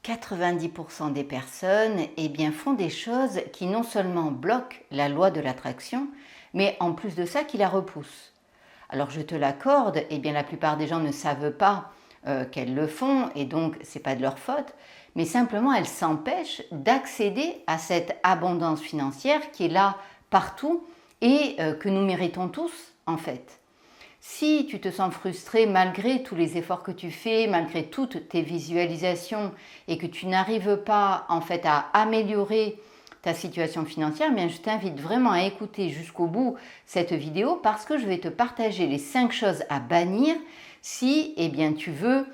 90% des personnes font des choses qui non seulement bloquent la loi de l'attraction, mais en plus de ça, qui la repoussent. Alors je te l'accorde, la plupart des gens ne savent pas qu'elles le font et donc c'est pas de leur faute, mais simplement elles s'empêchent d'accéder à cette abondance financière qui est là partout et que nous méritons tous en fait. Si tu te sens frustré malgré tous les efforts que tu fais, malgré toutes tes visualisations et que tu n'arrives pas en fait à améliorer ta situation financière, je t'invite vraiment à écouter jusqu'au bout cette vidéo parce que je vais te partager les 5 choses à bannir si tu veux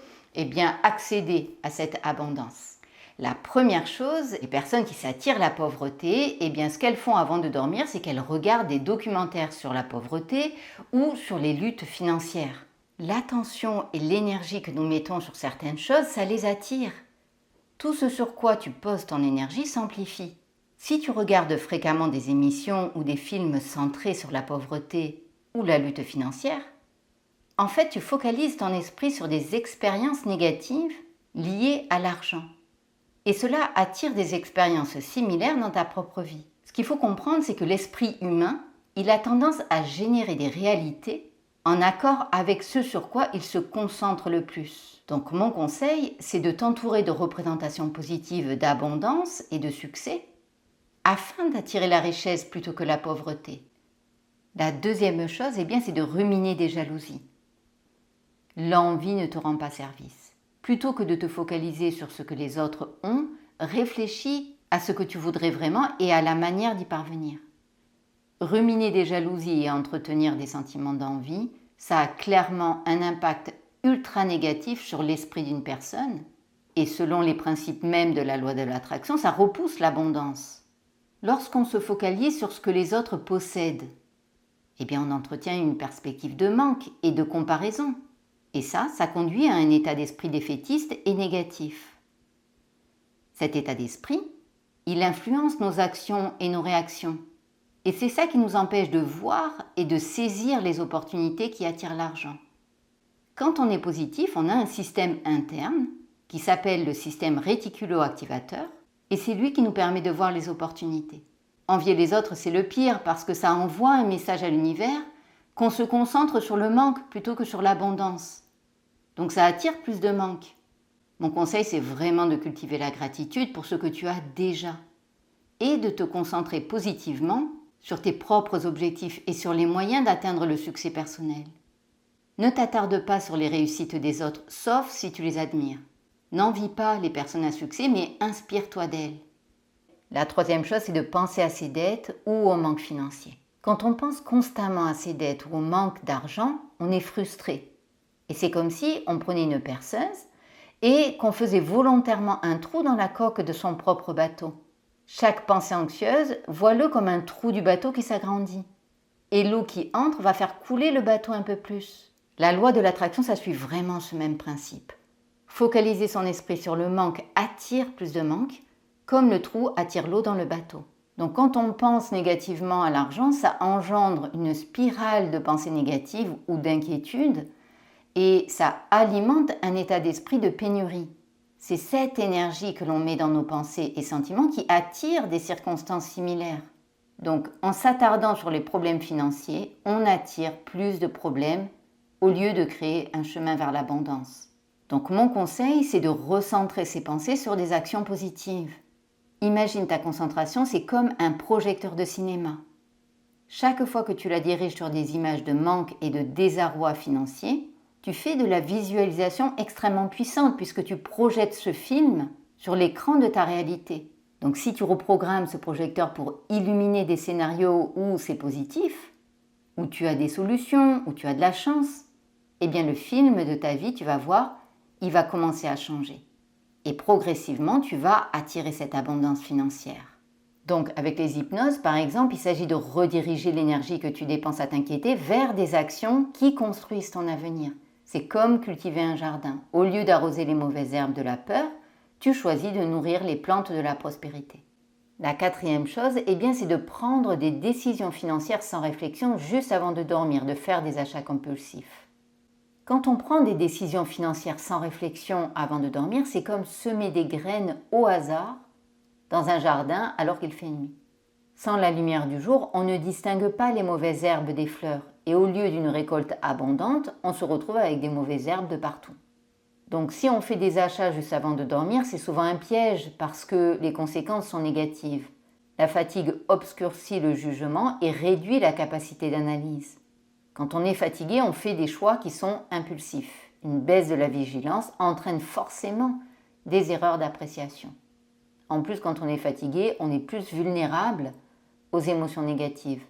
accéder à cette abondance. La première chose, les personnes qui s'attirent la pauvreté, ce qu'elles font avant de dormir, c'est qu'elles regardent des documentaires sur la pauvreté ou sur les luttes financières. L'attention et l'énergie que nous mettons sur certaines choses, ça les attire. Tout ce sur quoi tu poses ton énergie s'amplifie. Si tu regardes fréquemment des émissions ou des films centrés sur la pauvreté ou la lutte financière, en fait, tu focalises ton esprit sur des expériences négatives liées à l'argent. Et cela attire des expériences similaires dans ta propre vie. Ce qu'il faut comprendre, c'est que l'esprit humain, il a tendance à générer des réalités en accord avec ce sur quoi il se concentre le plus. Donc mon conseil, c'est de t'entourer de représentations positives d'abondance et de succès afin d'attirer la richesse plutôt que la pauvreté. La deuxième chose, c'est de ruminer des jalousies. L'envie ne te rend pas service. Plutôt que de te focaliser sur ce que les autres ont, réfléchis à ce que tu voudrais vraiment et à la manière d'y parvenir. Ruminer des jalousies et entretenir des sentiments d'envie, ça a clairement un impact ultra négatif sur l'esprit d'une personne. Et selon les principes même de la loi de l'attraction, ça repousse l'abondance. Lorsqu'on se focalise sur ce que les autres possèdent, on entretient une perspective de manque et de comparaison. Et ça conduit à un état d'esprit défaitiste et négatif. Cet état d'esprit, il influence nos actions et nos réactions. Et c'est ça qui nous empêche de voir et de saisir les opportunités qui attirent l'argent. Quand on est positif, on a un système interne qui s'appelle le système réticulo-activateur et c'est lui qui nous permet de voir les opportunités. Envier les autres, c'est le pire parce que ça envoie un message à l'univers qu'on se concentre sur le manque plutôt que sur l'abondance. Donc ça attire plus de manque. Mon conseil, c'est vraiment de cultiver la gratitude pour ce que tu as déjà et de te concentrer positivement sur tes propres objectifs et sur les moyens d'atteindre le succès personnel. Ne t'attarde pas sur les réussites des autres, sauf si tu les admires. N'envie pas les personnes à succès, mais inspire-toi d'elles. La troisième chose, c'est de penser à ses dettes ou au manque financier. Quand on pense constamment à ses dettes ou au manque d'argent, on est frustré. Et c'est comme si on prenait une perceuse et qu'on faisait volontairement un trou dans la coque de son propre bateau. Chaque pensée anxieuse, vois-le comme un trou du bateau qui s'agrandit. Et l'eau qui entre va faire couler le bateau un peu plus. La loi de l'attraction, ça suit vraiment ce même principe. Focaliser son esprit sur le manque attire plus de manque, comme le trou attire l'eau dans le bateau. Donc quand on pense négativement à l'argent, ça engendre une spirale de pensées négatives ou d'inquiétude et ça alimente un état d'esprit de pénurie. C'est cette énergie que l'on met dans nos pensées et sentiments qui attire des circonstances similaires. Donc en s'attardant sur les problèmes financiers, on attire plus de problèmes au lieu de créer un chemin vers l'abondance. Donc mon conseil, c'est de recentrer ses pensées sur des actions positives. Imagine ta concentration, c'est comme un projecteur de cinéma. Chaque fois que tu la diriges sur des images de manque et de désarroi financier, tu fais de la visualisation extrêmement puissante puisque tu projettes ce film sur l'écran de ta réalité. Donc si tu reprogrammes ce projecteur pour illuminer des scénarios où c'est positif, où tu as des solutions, où tu as de la chance, le film de ta vie, tu vas voir, il va commencer à changer. Et progressivement, tu vas attirer cette abondance financière. Donc avec les hypnoses, par exemple, il s'agit de rediriger l'énergie que tu dépenses à t'inquiéter vers des actions qui construisent ton avenir. C'est comme cultiver un jardin. Au lieu d'arroser les mauvaises herbes de la peur, tu choisis de nourrir les plantes de la prospérité. La quatrième chose, c'est de prendre des décisions financières sans réflexion juste avant de dormir, de faire des achats compulsifs. Quand on prend des décisions financières sans réflexion avant de dormir, c'est comme semer des graines au hasard dans un jardin alors qu'il fait nuit. Sans la lumière du jour, on ne distingue pas les mauvaises herbes des fleurs et au lieu d'une récolte abondante, on se retrouve avec des mauvaises herbes de partout. Donc si on fait des achats juste avant de dormir, c'est souvent un piège parce que les conséquences sont négatives. La fatigue obscurcit le jugement et réduit la capacité d'analyse. Quand on est fatigué, on fait des choix qui sont impulsifs. Une baisse de la vigilance entraîne forcément des erreurs d'appréciation. En plus, quand on est fatigué, on est plus vulnérable aux émotions négatives.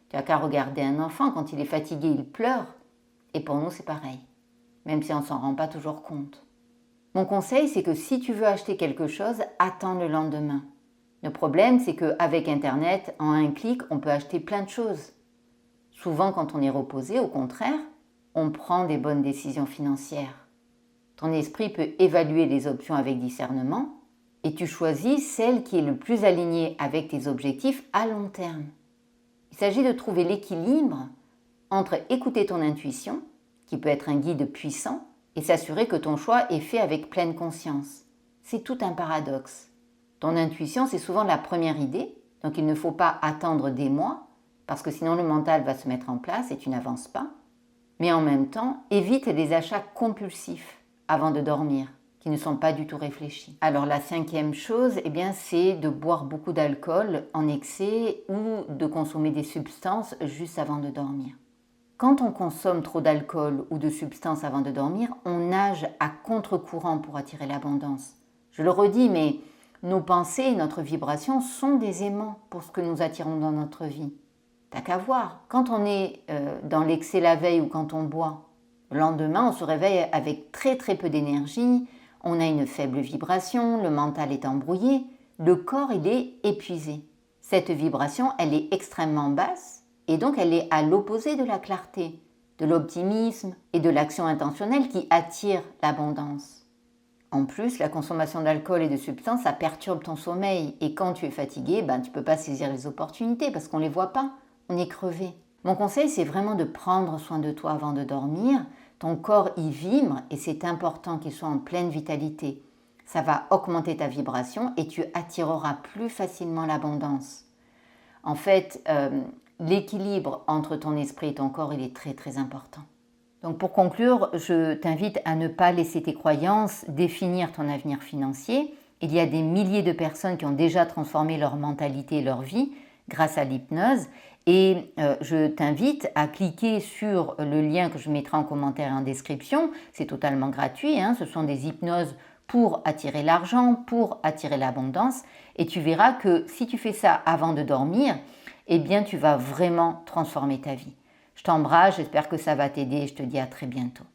Tu n'as qu'à regarder un enfant, quand il est fatigué, il pleure. Et pour nous, c'est pareil, même si on ne s'en rend pas toujours compte. Mon conseil, c'est que si tu veux acheter quelque chose, attends le lendemain. Le problème, c'est qu'avec Internet, en un clic, on peut acheter plein de choses. Souvent, quand on est reposé, au contraire, on prend des bonnes décisions financières. Ton esprit peut évaluer les options avec discernement et tu choisis celle qui est le plus alignée avec tes objectifs à long terme. Il s'agit de trouver l'équilibre entre écouter ton intuition, qui peut être un guide puissant, et s'assurer que ton choix est fait avec pleine conscience. C'est tout un paradoxe. Ton intuition, c'est souvent la première idée, donc il ne faut pas attendre des mois, parce que sinon le mental va se mettre en place et tu n'avances pas. Mais en même temps, évite les achats compulsifs avant de dormir, qui ne sont pas du tout réfléchis. Alors la 5e chose, c'est de boire beaucoup d'alcool en excès ou de consommer des substances juste avant de dormir. Quand on consomme trop d'alcool ou de substances avant de dormir, on nage à contre-courant pour attirer l'abondance. Je le redis, mais nos pensées et notre vibration sont des aimants pour ce que nous attirons dans notre vie. T'as qu'à voir, quand on est dans l'excès la veille ou quand on boit, le lendemain on se réveille avec très très peu d'énergie, on a une faible vibration, le mental est embrouillé, le corps il est épuisé. Cette vibration elle est extrêmement basse et donc elle est à l'opposé de la clarté, de l'optimisme et de l'action intentionnelle qui attire l'abondance. En plus, la consommation d'alcool et de substances, ça perturbe ton sommeil et quand tu es fatigué, tu ne peux pas saisir les opportunités parce qu'on ne les voit pas. On est crevé. Mon conseil, c'est vraiment de prendre soin de toi avant de dormir. Ton corps y vibre et c'est important qu'il soit en pleine vitalité. Ça va augmenter ta vibration et tu attireras plus facilement l'abondance. En fait, l'équilibre entre ton esprit et ton corps, il est très très important. Donc pour conclure, je t'invite à ne pas laisser tes croyances définir ton avenir financier. Il y a des milliers de personnes qui ont déjà transformé leur mentalité et leur vie grâce à l'hypnose. Et je t'invite à cliquer sur le lien que je mettrai en commentaire et en description. C'est totalement gratuit, ce sont des hypnoses pour attirer l'argent, pour attirer l'abondance. Et tu verras que si tu fais ça avant de dormir, tu vas vraiment transformer ta vie. Je t'embrasse, j'espère que ça va t'aider et je te dis à très bientôt.